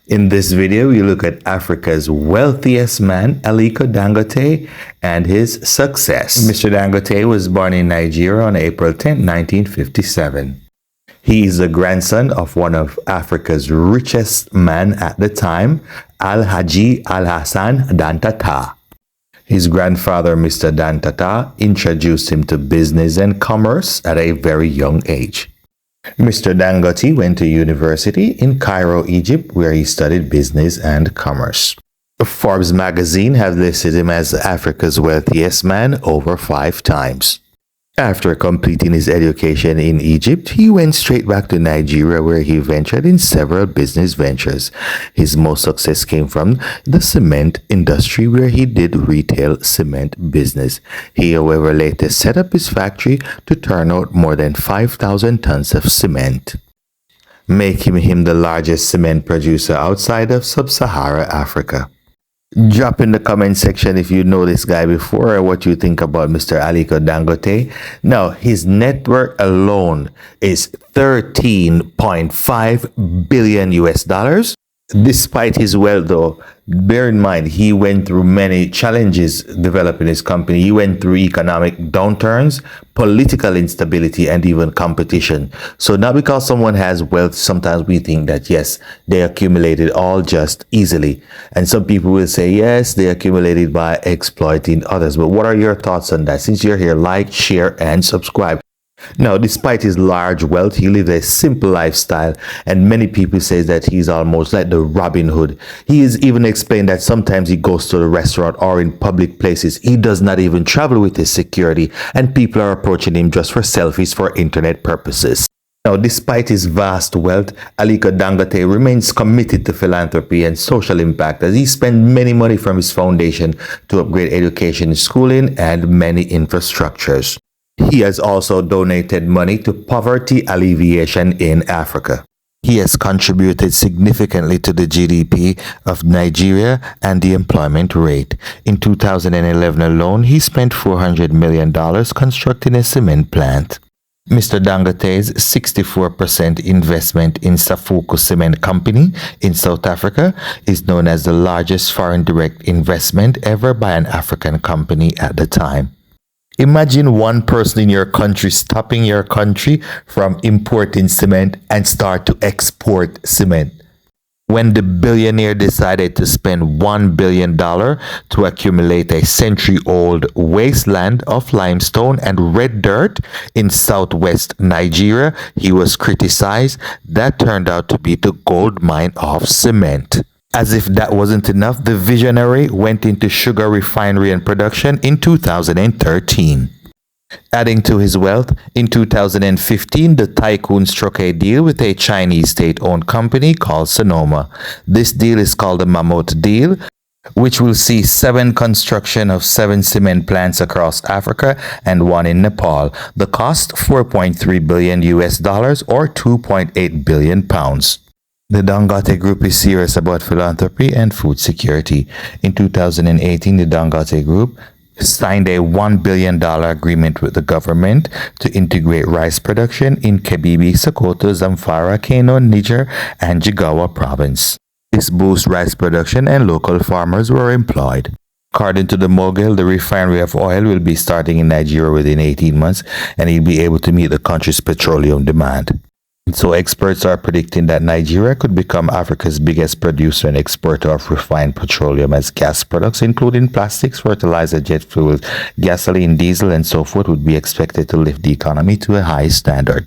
In this video, we look at Africa's wealthiest man, Aliko Dangote, and his success. Mr. Dangote was born in Nigeria on April 10, 1957. He is the grandson of one of Africa's richest men at the time, Alhaji Alhassan Dantata. His grandfather, Mr. Dantata, introduced him to business and commerce at a very young age. Mr. Dangote went to university in Cairo, Egypt, where he studied business and commerce. Forbes magazine has listed him as Africa's wealthiest man over 5 times. After completing his education in Egypt, he went straight back to Nigeria, where he ventured in several business ventures. His most success came from the cement industry, where he did retail cement business. He, however, later set up his factory to turn out more than 5,000 tons of cement, making him the largest cement producer outside of sub-Saharan Africa. Drop in the comment section if you know this guy before or what you think about Mr. Aliko Dangote. Now, his net worth alone is 13.5 billion US dollars. Despite his wealth, though, bear in mind, he went through many challenges developing his company. He went through economic downturns, political instability, and even competition. So not because someone has wealth, sometimes we think that, yes, they accumulated all just easily. And some people will say, yes, they accumulated by exploiting others. But what are your thoughts on that? Since you're here, like, share, and subscribe. Now, despite his large wealth, he lived a simple lifestyle, and many people say that he's almost like the Robin Hood. He is even explained that sometimes he goes to the restaurant or in public places. He does not even travel with his security, and people are approaching him just for selfies for internet purposes. Now, despite his vast wealth, Aliko Dangote remains committed to philanthropy and social impact, as he spent many money from his foundation to upgrade education, schooling, and many infrastructures. He has also donated money to poverty alleviation in Africa. He has contributed significantly to the GDP of Nigeria and the employment rate. In 2011 alone, he spent $400 million constructing a cement plant. Mr. Dangote's 64% investment in Safuku Cement Company in South Africa is known as the largest foreign direct investment ever by an African company at the time. Imagine one person in your country stopping your country from importing cement and start to export cement. When the billionaire decided to spend $1 billion to accumulate a century-old wasteland of limestone and red dirt in southwest Nigeria, he was criticized. That turned out to be the gold mine of cement. As if that wasn't enough, the visionary went into sugar refinery and production in 2013. Adding to his wealth, in 2015, the tycoon struck a deal with a Chinese state-owned company called Sonoma. This deal is called the Mammoth Deal, which will see construction of 7 cement plants across Africa and 1 in Nepal. The cost, $4.3 billion US dollars or 2.8 billion pounds. The Dangote Group is serious about philanthropy and food security. In 2018, the Dangote Group signed a $1 billion agreement with the government to integrate rice production in Kebbi, Sokoto, Zamfara, Kano, Niger, and Jigawa province. This boosts rice production and local farmers were employed. According to the mogul, the refinery of oil will be starting in Nigeria within 18 months, and he'll be able to meet the country's petroleum demand. So experts are predicting that Nigeria could become Africa's biggest producer and exporter of refined petroleum as gas products, including plastics, fertilizer, jet fuel, gasoline, diesel, and so forth, would be expected to lift the economy to a high standard.